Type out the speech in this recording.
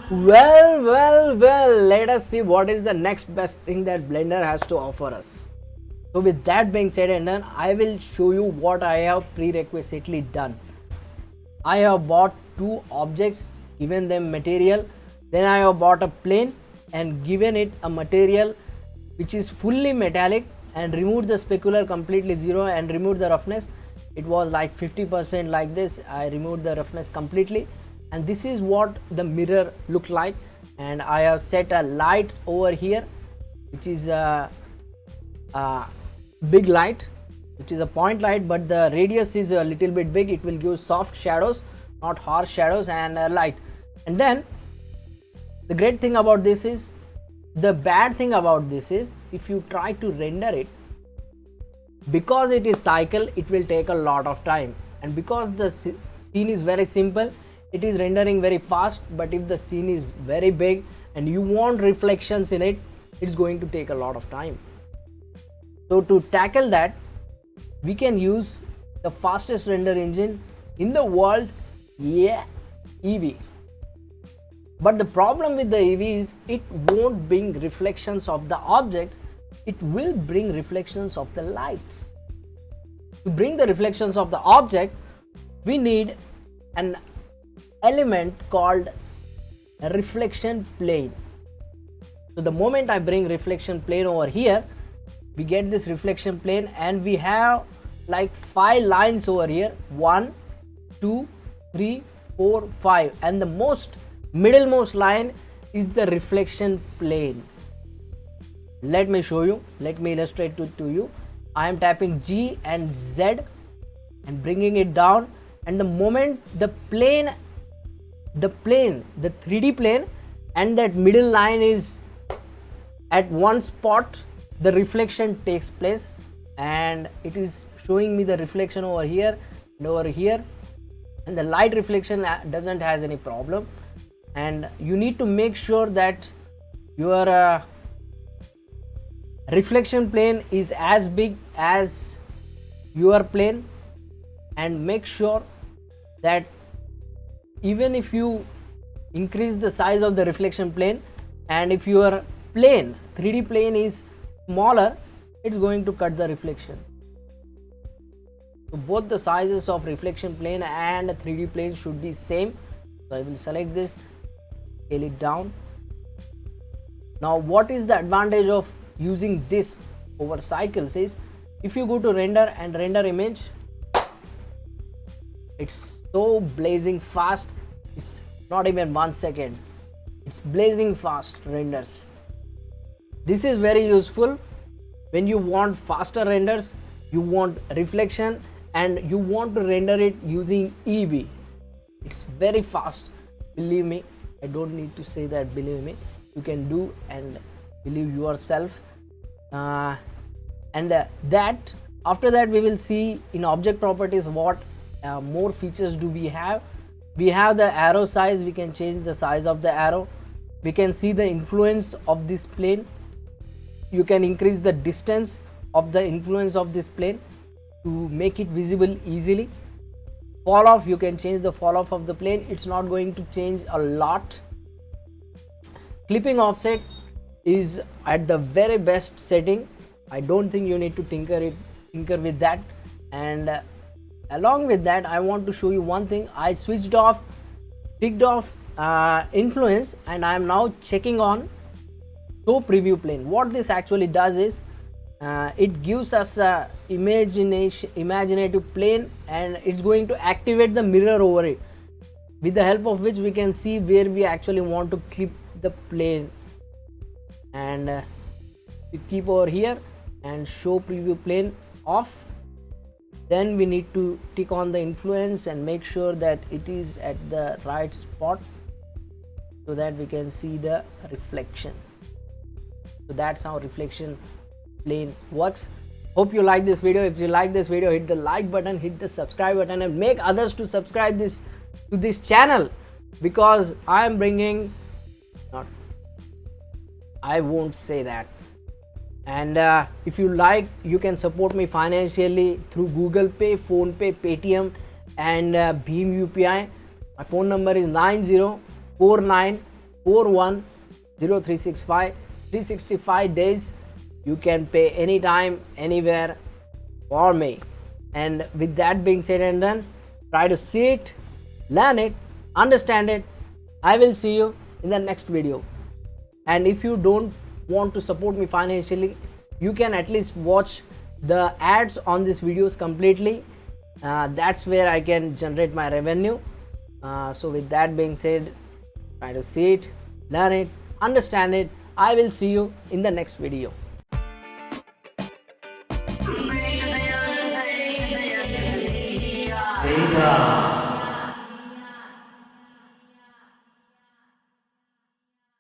Well, let us see what is the next best thing that Blender has to offer us. So with that being said and done, I will show you what I have prerequisitely done. I have bought two objects, given them material, then I have bought a plane and given it a material which is fully metallic and removed the specular completely zero and removed the roughness. It was like 50% like this. I removed the roughness completely, and this is what the mirror looked like. And I have set a light over here, which is a big light, which is a point light, but the radius is a little bit big. It will give soft shadows, not harsh shadows, and light. And then the great thing about this is, the bad thing about this is, if you try to render it, because it is cycle, it will take a lot of time, and because the scene is very simple, it is rendering very fast. But if the scene is very big and you want reflections in it, it's going to take a lot of time. So to tackle that, we can use the fastest render engine in the world, Eevee. But the problem with the Eevee is it won't bring reflections of the objects, it will bring reflections of the lights. To bring the reflections of the object, we need an element called a reflection plane. So the moment I bring reflection plane over here, we get this reflection plane, and we have like 5 lines over here, 1 2 3 4 5, and the middlemost line is the reflection plane. Let me show you, let me illustrate it to you. I am tapping G and Z and bringing it down, and the moment the 3D plane and that middle line is at one spot, the reflection takes place, and it is showing me the reflection over here and over here, and the light reflection doesn't has any problem. And you need to make sure that your reflection plane is as big as your plane, and make sure that even if you increase the size of the reflection plane, and if your plane 3D plane is smaller, it's going to cut the reflection. So both the sizes of reflection plane and 3D plane should be same. So I will select this, scale it down. Now what is the advantage of using this over cycles is, if you go to render and render image, it's so blazing fast, it's not even 1 second, it's blazing fast renders. This is very useful when you want faster renders, you want reflection, and you want to render it using Eevee. It's very fast, believe me. I don't need to say that, believe me, you can do and believe yourself. That after that we will see in object properties what more features do we have. We have the arrow size, we can change the size of the arrow. We can see the influence of this plane. You can increase the distance of the influence of this plane to make it visible easily. Fall off, you can change the fall off of the plane, it's not going to change a lot. Clipping offset is at the very best setting. I don't think you need to tinker with that. And along with that, I want to show you one thing. I ticked off influence, and I am now checking on show preview plane. What this actually does is, it gives us a imaginative plane, and it's going to activate the mirror over it, with the help of which we can see where we actually want to clip the plane. And we keep over here and show preview plane off. Then we need to tick on the influence and make sure that it is at the right spot so that we can see the reflection. So that's how reflection plane works. Hope you like this video. If you like this video, hit the like button, hit the subscribe button, and make others to subscribe to this channel, because I am bringing, I won't say that, And if you like, you can support me financially through Google Pay, Phone Pay, Paytm, and Bheem UPI. My phone number is 9049410365. 365 days you can pay anytime, anywhere for me. And with that being said and done, try to see it, learn it, understand it. I will see you in the next video. And if you don't want to support me financially, you can at least watch the ads on these videos completely. That's where I can generate my revenue. So with that being said, try to see it, learn it, understand it. I will see you in the next video. Veda.